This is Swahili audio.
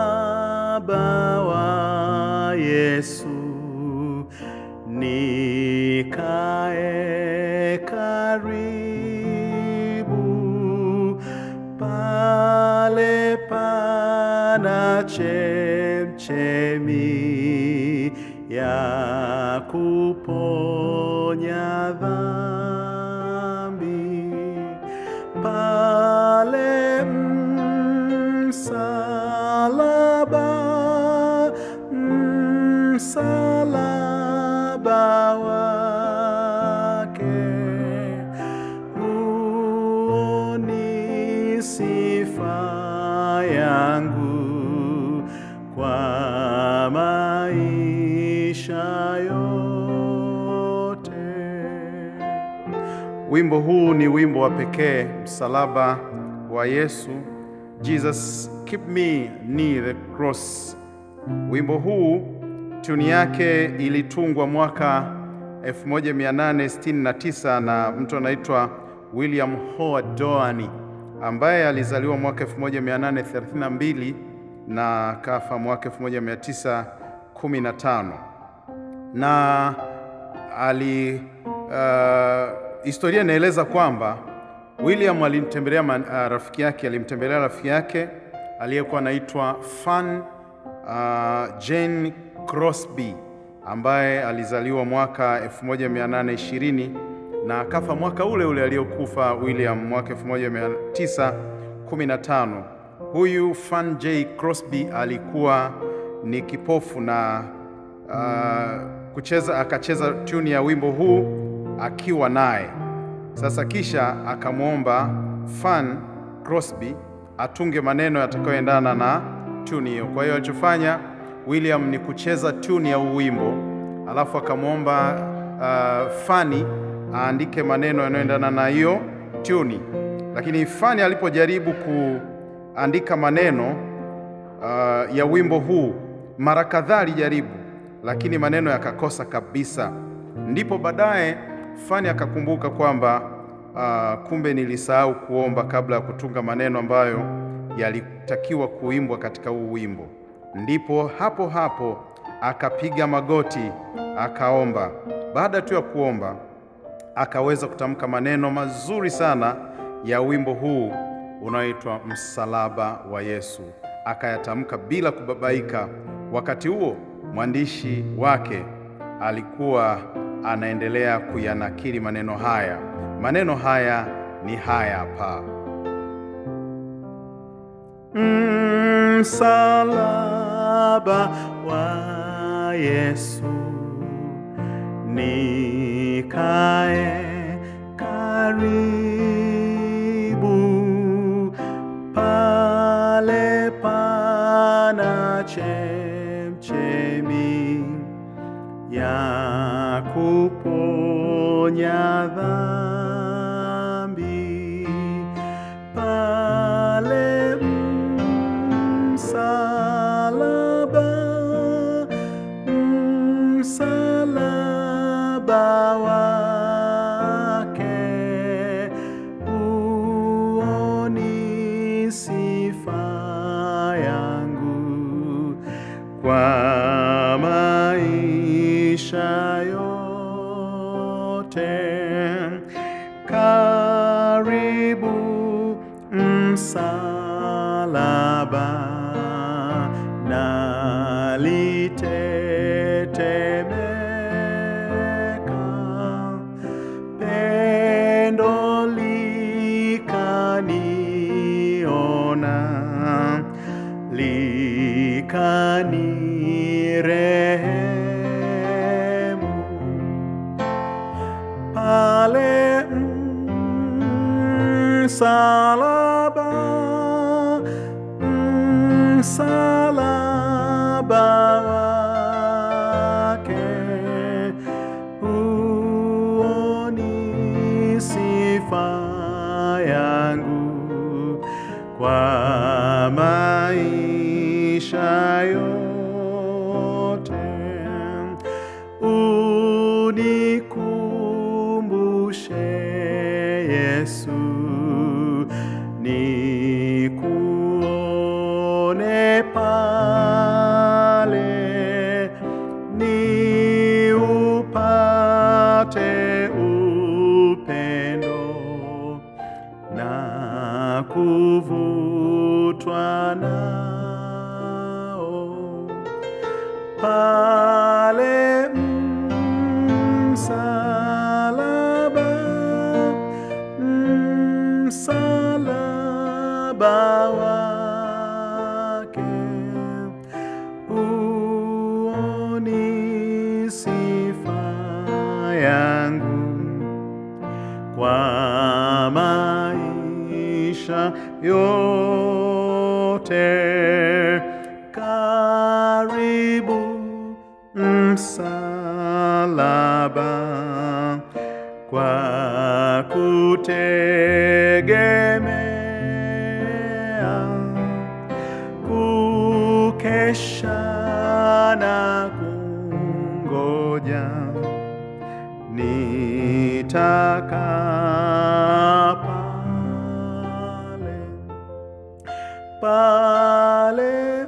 Msalaba wa Yesu, nikae karibu, pale pana chemchemi ya kuponya dhambi, pale msalaba wake, huo ni sifa yangu kwa maisha yote. Wimbo huu ni wimbo wa pekee, msalaba wa Yesu. Jesus, keep me near the cross. Wimbo huu tuni yake ilitungwa mwaka 1869 na mtu anaitwa William Howard Doane, ambaye alizaliwa mwaka 1832 na kafa mwaka 1915. Na historia inaeleza kwamba William alimtembelea rafiki yake aliyekuwa anaitwa Fan Jane Crosby, ambaye alizaliwa mwaka 1820 na akafa mwaka ule ule aliyokufa William, mwaka 1915. Huyu Fan J. Crosby alikuwa ni kipofu na akacheza tuni ya wimbo huu akiwa naye. Sasa kisha akamwomba Fan Crosby atunge maneno yatakayoendana na tuni hiyo. Kwa hiyo alichofanya William ni kucheza tuni ya wimbo, alafu akamwomba Fanny aandike maneno yanayoendana na hiyo tuni. Lakini Fanny alipojaribu kuandika maneno ya wimbo huu, mara kadhaa alijaribu, lakini maneno yakakosa kabisa. Ndipo baadaye Fanny akakumbuka kwamba kumbe nilisahau kuomba kabla ya kutunga maneno ambayo yalitakiwa kuimbwa katika huu wimbo. Ndipo hapo akapiga magoti akaomba. Baada tu ya kuomba, akaweza kutamka maneno mazuri sana ya wimbo huu unaoitwa Msalaba wa Yesu. Akayatamka bila kubabaika. Wakati huo mwandishi wake alikuwa anaendelea kuyanakili maneno haya. Maneno haya ni haya hapa: msalaba wa Yesu, nikae karibu, pale pana chemchemi ya kuponya dhambi, pale msalaba wake, huo ni sifa yangu kwa maisha yote. Karibu msalaba nalitetemeka, pendo likaniona, likanirehemu, pale msalaba wake, huo ni sifa yangu kwa maisha yote. Unikumbushe Yesu, nikuone kuvutwa nao pale msalaba wake, huo ni sifa yangu kwa maisha yote. Karibu msalaba kwa kutegemea, kukesha na kungoja, nitakaa pale